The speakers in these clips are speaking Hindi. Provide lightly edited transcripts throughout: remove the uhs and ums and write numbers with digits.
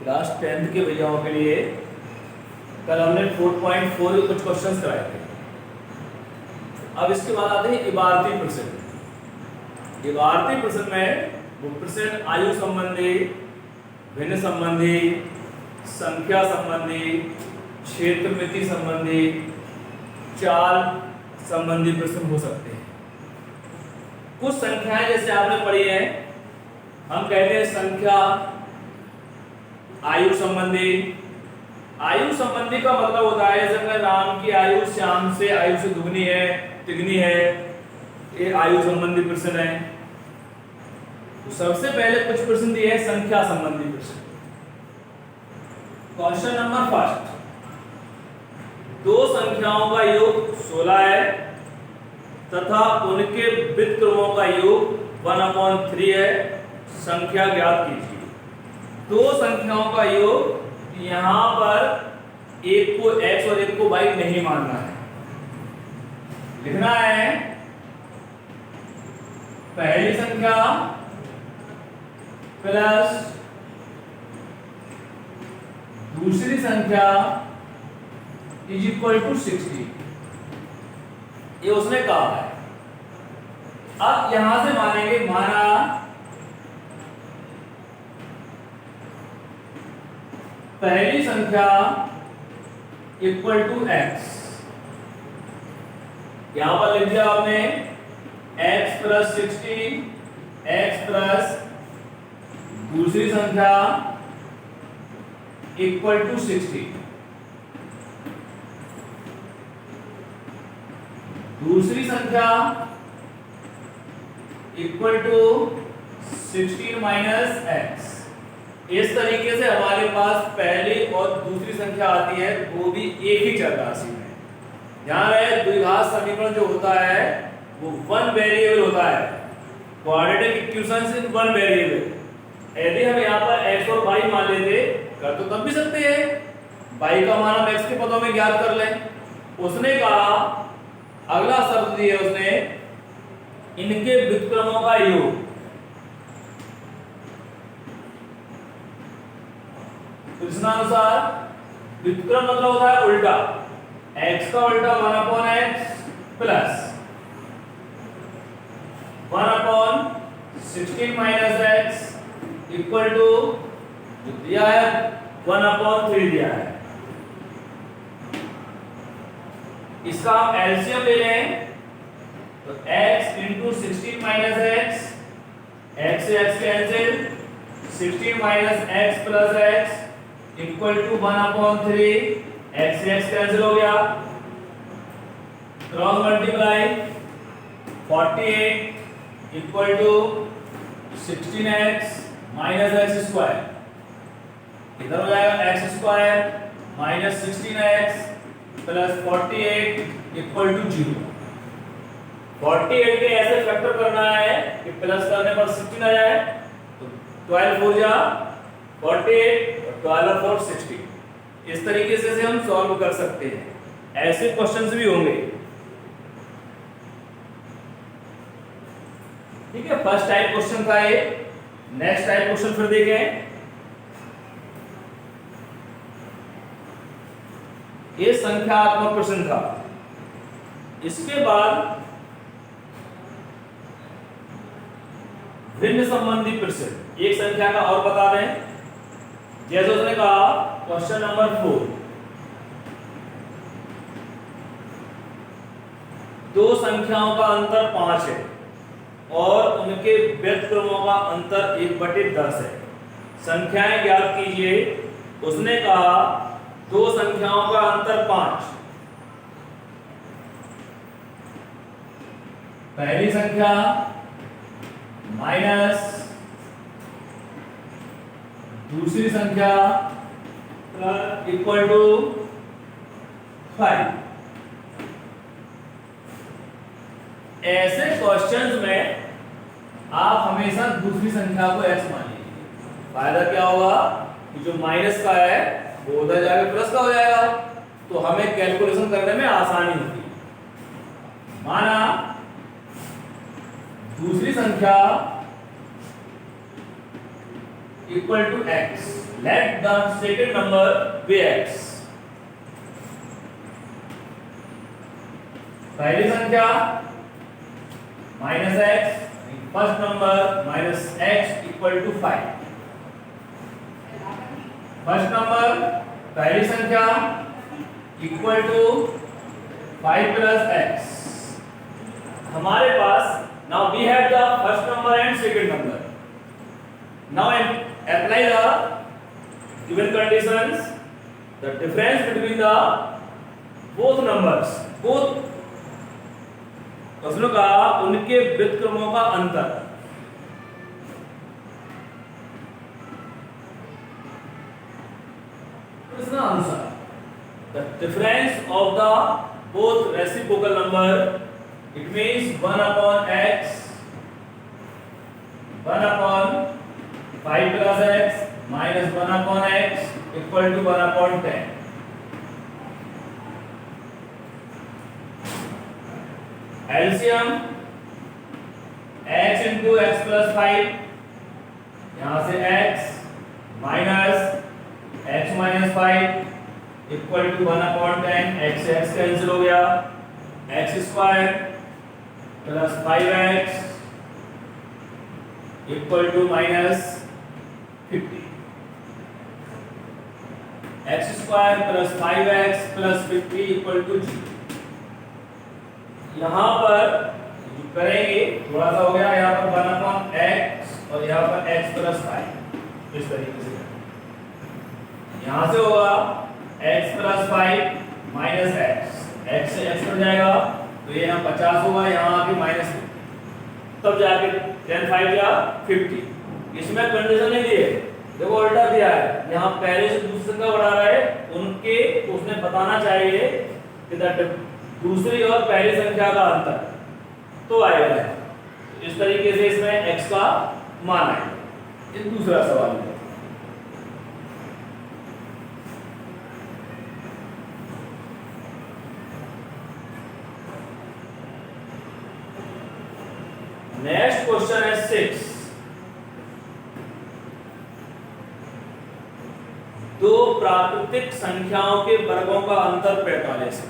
क्लास 10th के भैयाओं के लिए कल हमने 4.4 के कुछ क्वेश्चंस कराए थे। अब इसके बाद आते हैं इबारती प्रश्न। इबारती प्रश्न में वो प्रश्न आयु संबंधी, भिन्न संबंधी, संख्या संबंधी, क्षेत्रमिति संबंधी, चाल संबंधी प्रश्न हो सकते हैं। कुछ संख्याएं जैसे आपने पढ़ी है, हम कहते हैं संख्या आयु संबंधी। आयु संबंधी का मतलब होता है जैसे अगर राम की आयु श्याम से आयु से दुगनी है, तिगनी है, ये आयु संबंधी प्रश्न है। तो सबसे पहले कुछ प्रश्न दिए हैं संख्या संबंधी प्रश्न। क्वेश्चन नंबर फर्स्ट, दो संख्याओं का योग 16 है तथा उनके व्युत्क्रमों का योग 1/3 है, संख्या ज्ञात कीजिए। दो संख्याओं का योग, यहां पर एक को x और एक को y नहीं मानना है, लिखना है पहली संख्या प्लस दूसरी संख्या इज इक्वल टू 60। ये उसने कहा है। अब यहां से मानेंगे, माना पहली संख्या इक्वल टू x, यहां पर लिख दिया आपने x प्लस 60, x प्लस दूसरी संख्या इक्वल टू 60। दूसरी संख्या इक्वल टू 16 माइनस x। इस तरीके से हमारे पास पहली और दूसरी संख्या आती है, वो भी एक ही चर राशि में। ध्यान रहे, द्विघात समीकरण जो होता है वो वन वेरिएबल होता है, quadratic equations in one variable. यदि हम यहाँ पर x और y मान लेते, कर तो तब भी सकते हैं, y का मान हम x के पदों में ज्ञात कर लें। उसने कहा, अगला शब्द दिया उसने, इनके व्युत्क्रमों का योग। प्रश्नानुसार व्युत्क्रम मतलब होता है उल्टा, x का उल्टा 1/x plus 1/16 minus x equal to दिया है 1/3 दिया है। इसका हम एलसीएम ले लें तो x into 16 minus x, x से x cancel, 16 minus x plus x equal to 1/3, x से x कैंसिल हो गया, cross multiply 48 equal to 16x minus x square, इधर हो जाएगा x square minus 16x plus 48 equal to 0। 48 के ऐसे फैक्टर करना है कि प्लस करने पर 16 आ जाए, तो 12 4 जा 48 और 12 4 60। इस तरीके से हम सॉल्व कर सकते हैं। ऐसे क्वेश्चंस भी होंगे। ठीक है, फर्स्ट टाइप क्वेश्चन था ये। नेक्स्ट टाइप क्वेश्चन फिर देखें। ये संख्यात्मक प्रश्न था। इसके बाद भिन्न संबंधी प्रश्न, एक संख्या का और बता दें। जैसे उसने कहा क्वेश्चन नंबर 4, दो संख्याओं का अंतर 5 है और उनके व्युत्क्रमों का अंतर 1/10 है, संख्याएं ज्ञात कीजिए। उसने कहा दो संख्याओं का अंतर 5, पहली संख्या माइनस दूसरी संख्या प्लस इक्वल टू 5। ऐसे क्वेश्चंस में आप हमेशा दूसरी संख्या को x मान लीजिए। फायदा क्या होगा कि जो माइनस का है वो उधर जाके प्लस का हो जाएगा, तो हमें कैलकुलेशन करने में आसानी होगी। माना दूसरी संख्या equal to x, let the second number be x। पहली संख्या minus x, first number minus x equal to 5। First number पहली संख्या इक्वल टू 5 प्लस एक्स। हमारे पास now we have the first number and second number। now apply the given conditions। the difference between the both numbers, both फसलों का उनके व्युत्क्रमों का अंतर। प्रश्न अनुसार the difference of the both reciprocal number, it means 1 upon x, 1 upon 5 plus x minus 1 upon x equal to 1 upon 10। LCM x into x plus 5, यहां से x minus x minus 5 equal to 1 upon 10। x से x कैंसिल हो गया, x square plus 5x equal to minus 50। x square plus 5x plus 50 equal to 0। यहाँ पर करेंगे थोड़ा सा हो गया, यहाँ पर 1 upon x और यहाँ पर x प्लस 5 इस तरीके से। यहाँ से होगा x प्लस 5 माइनस x से x कट जाएगा तो ये यहाँ 50 होगा, यहाँ आके माइनस, तब जाके 10 5 या 50। इसमें कंडीशन नहीं दी है, देखो उल्टा दिया है। यहाँ पहले से दूसरी संख्या बढ़ा रहा है, उनके उसने बताना चाहिए कि दूसरी और पहली संख्या का अंतर तो आएगा। इस तरीके से इसमें x का मान आएगा। ये दूसरा सवाल है। नेक्स्ट क्वेश्चन है 6। दो प्राकृतिक संख्याओं के वर्गों का अंतर 45 है।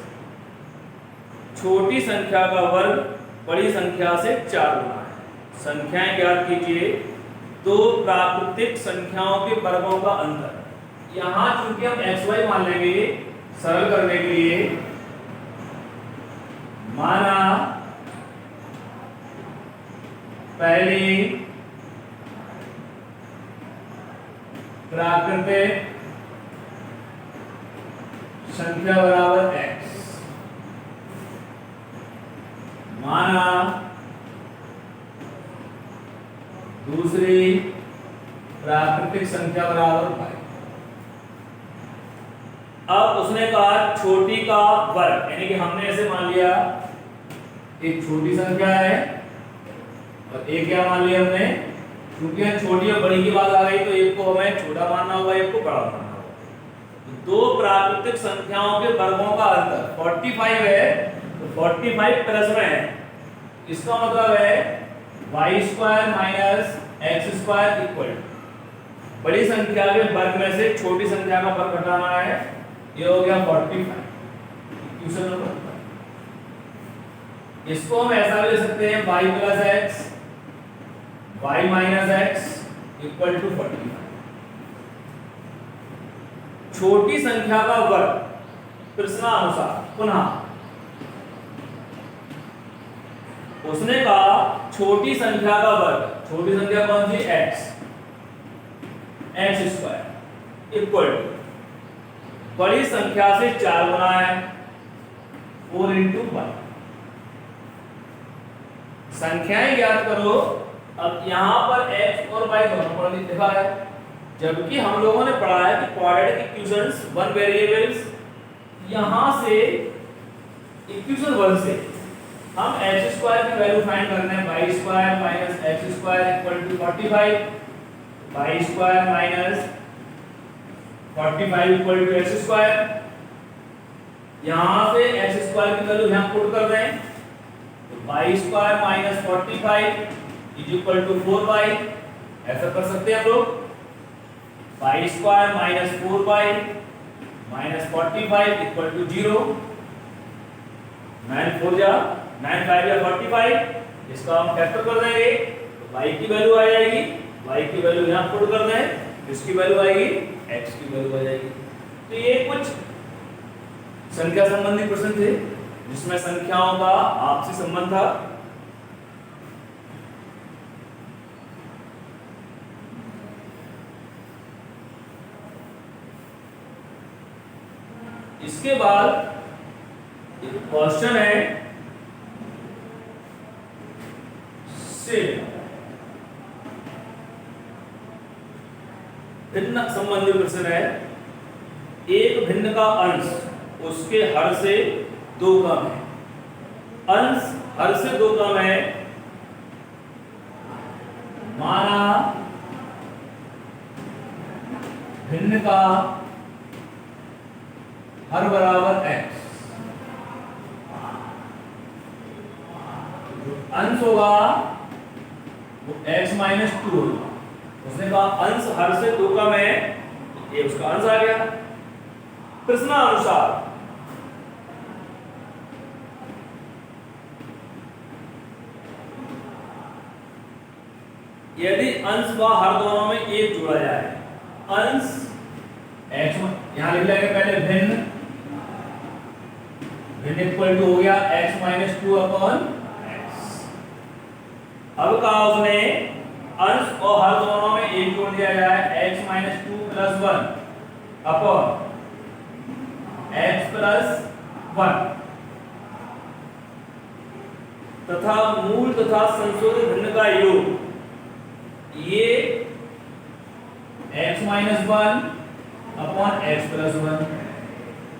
छोटी संख्या का वर्ग बड़ी संख्या से 4 गुना है। संख्याएं ज्ञात कीजिए। दो प्राकृतिक संख्याओं के वर्गों का अंतर। यहां चूंकि हम xy मान लेंगे सरल करने के लिए, माना पहली प्राकृतिक संख्या बराबर x, माना दूसरी प्राकृतिक संख्या बराबर 5। अब उसने कहा छोटी का वर्ग, यानी कि हमने ऐसे मान लिया एक छोटी संख्या है और एक क्या मान लिया हमने, क्योंकि छोटी और बड़ी की बात आ गई तो एक को हमें छोटा मानना होगा, एक को बड़ा मानना होगा। दो प्राकृतिक संख्याओं के वर्गों का अंतर 45 है, तो 45 प्लस में है, इसका मतलब है y square minus x square equal बड़ी संख्या के वर्ग में से छोटी संख्या का वर्ग घटाना है, ये हो गया 45। क्वेश्चन नंबर, इसको हम ऐसा भी ले सकते हैं y plus x y minus x equal to 45। छोटी संख्या का वर्ग प्रश्नानुसार पुनः उसने कहा छोटी संख्या का वर्ग, छोटी संख्या कौन सी, x, x square equal to बड़ी संख्या से 4 गुना है 4 into 1। संख्याएं ज्ञात करो। अब यहां पर x और y दोनों पर लिखा है, जबकि हम लोगों ने पढ़ा है कि क्वाड्रेटिक इक्वेशंस वन वेरिएबल्स, यहां से इक्वेशन 1 से हम x स्क्वायर की वैल्यू फाइंड करना है। y square minus x square equal to 45, y square minus 45 equal to x square. यहां से x स्क्वायर की वैल्यू यहां पुट कर दें तो y square minus 45 is equal to 4y। ऐसा कर सकते हैं हम लोग। Pi square minus 4 pi minus 45 equal to 0। 9 4 जा 9 5 जा 45, इसका हम फैक्टर कर देंगे तो y की वैल्यू आ जाएगी, y की वैल्यू यहाँ पुट कर दें, इसकी वैल्यू आएगी x की वैल्यू आ जाएगी। तो ये कुछ संख्या संबंधी प्रश्न थे जिसमें संख्याओं का आपसी संबंध था। इसके बाद एक क्वेश्चन है से भिन्न संबंधी प्रश्न है। एक भिन्न का अंश उसके हर से 2 कम है। अंश हर से 2 कम है, माना भिन्न का हर बराबर x, अंश होगा वो x माइनस 2 होगा। उसने कहा अंश हर से 2 कम है, ये उसका अंश आ गया। प्रश्नानुसार यदि अंश व हर दोनों में 1 जोड़ा जाए, अंश x यहां लिख लेंगे पहले भिन्न इक्वल टू हो गया x माइनस 2 अपॉन x। अब कहा उसने अंश और हर दोनों में 1 जोड़ दिया जाए, x minus 2 plus 1 upon x plus 1 तथा मूल तथा संशोधित भिन्न का योग, ये x minus 1 upon x plus 1,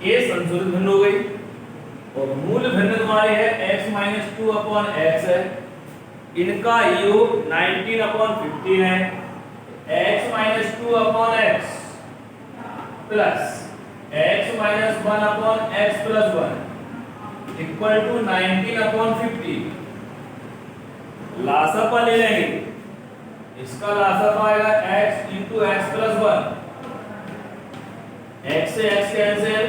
ये संशोधित भिन्न हो गई। और मूल भिन्न तुम्हारे है x माइनस 2 अपॉन x है, इनका योग 19 अपॉन 15 है। x minus 2 upon x plus x minus 1 upon x plus 1 equal to 19 upon 50। लासापा ले लेंगे, इसका लासापा आएगा x into x plus 1, x से x cancel,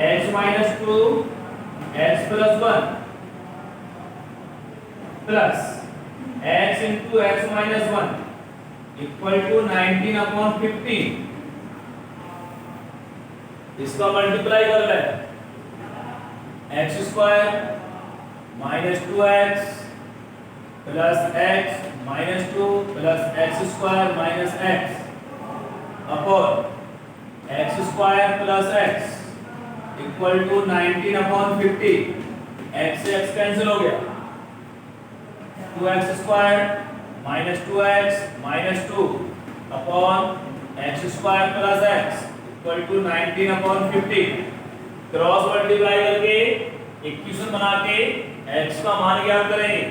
x minus 2 x plus 1 plus x into x minus 1 equal to 19 upon 15। इसका मल्टीप्लाई कर ले, x square minus 2x plus x minus 2 plus x square minus x upon x square plus x equal to 19 upon 50। x से x कैंसिल हो गया, 2x square minus 2x minus 2 upon x square plus x equal to 19 upon 50। Cross multiply करके इक्वेशन बना के x का मान ज्ञात करेंगे।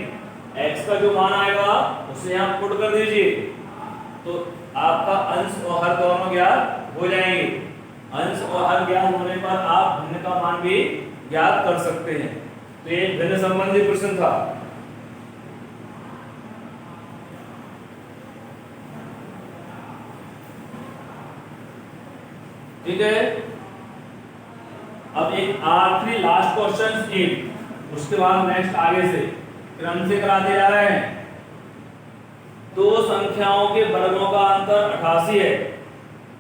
x का जो मान आएगा उसे यहाँ पुट कर दीजिए तो आपका अंश और हर दोनों ज्ञात हो जाएंगे। अंश और हर ज्ञात होने पर आप भिन्न का मान भी ज्ञात कर सकते हैं। तो ये भिन्न संबंधी प्रश्न था। ठीक है, अब एक आखिरी लास्ट क्वेश्चन एक, उसके बाद नेक्स्ट आगे से क्रम से कराते जा रहे हैं। दो संख्याओं के वर्गों का अंतर 88 है।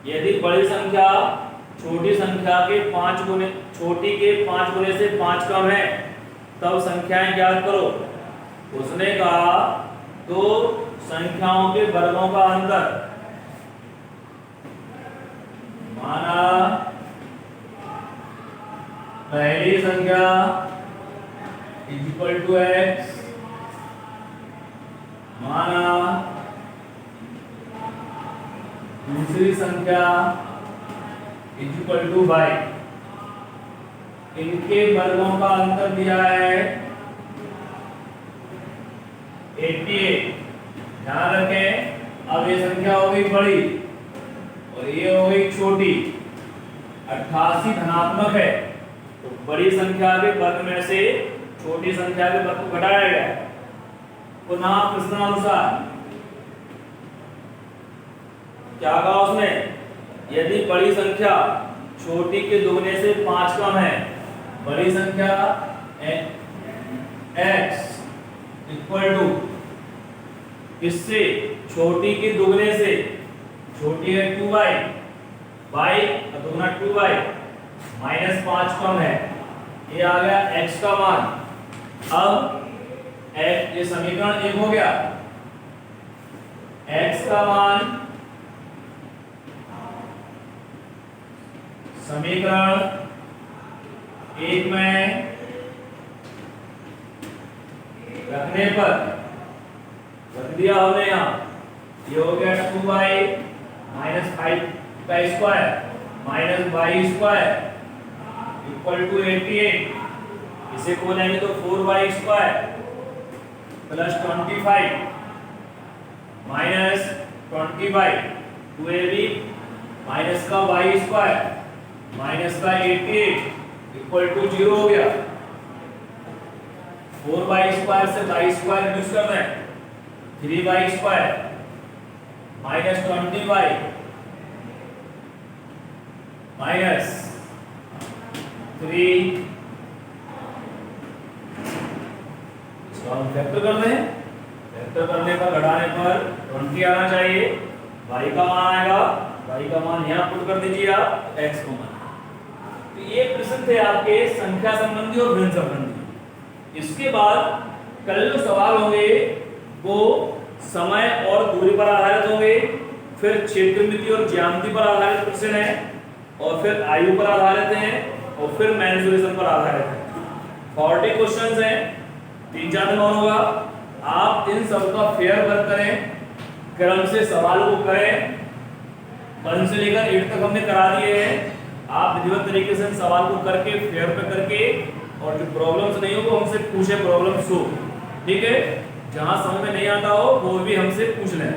यदि बड़ी संख्या छोटी संख्या के 5 गुने, छोटी के 5 गुने से 5 कम है तब संख्याएं ज्ञात करो। उसने कहा दो संख्याओं के वर्गों का अंतर, माना पहली संख्या इक्वल टू x, माना दूसरी संख्या इक्वल टू y। इनके वर्गों का अंतर दिया है 88। ध्यान रखें, अब ये संख्या हो गई बड़ी और ये हो गई छोटी। 88 धनात्मक है तो बड़ी संख्या के वर्ग में से छोटी संख्या के वर्ग को घटाया गया। पुनः प्रश्नानुसार क्या कहा उसने, यदि बड़ी संख्या छोटी के दुगने से 5 कम है, बड़ी संख्या x इक्वल टू इससे छोटी के दुगने से, छोटी है 2y, y का दुगना 2y माइनस 5 कम है, ये आ गया x का मान। अब x, ये समीकरण 1 हो गया, x का मान समीकरण 1 में रखने पर रख दिया हमने यहाँ, ये हो गया 2y माइनस 5 का square minus y square equal to 88, इसे खोलेंगे तो 4y square plus 25 minus 20y 2ab minus का y स्क्वायर माइनस का 88 इक्वल टू 0 हो गया। 4y स्क्वायर से y स्क्वायर रिड्यूस करना है, 3y square minus 20y minus 3, इसको हम फैक्टर कर रहे हैं, फैक्टर करने पर घटाने पर 20 आना चाहिए, y का मान आएगा, y का मान यहाँ पुट कर दीजिए आप, x को मान। तो ये प्रश्न थे आपके संख्या संबंधी और भिन्न संबंधी। इसके बाद कल जो सवाल होंगे वो समय और दूरी पर आधारित होंगे, फिर क्षेत्रमिति और ज्यामिति पर आधारित प्रश्न है, और फिर आयु पर आधारित हैं, और फिर मेंसुरेशन पर आधारित है। 40 क्वेश्चंस हैं, 3-4 दिन और होगा। आप इन सब का फेयर वर्क करें, क्रम से सवाल को करें, 1 से लेकर 8 तक हमने करा दिए हैं। आप विधिवत तरीके से सवाल को करके फेयर पे करके, और जो प्रॉब्लम्स नहीं हो वो हमसे पूछे, प्रॉब्लम्स हो, ठीक है, जहां समझ में नहीं आता हो वो भी हमसे पूछ लें।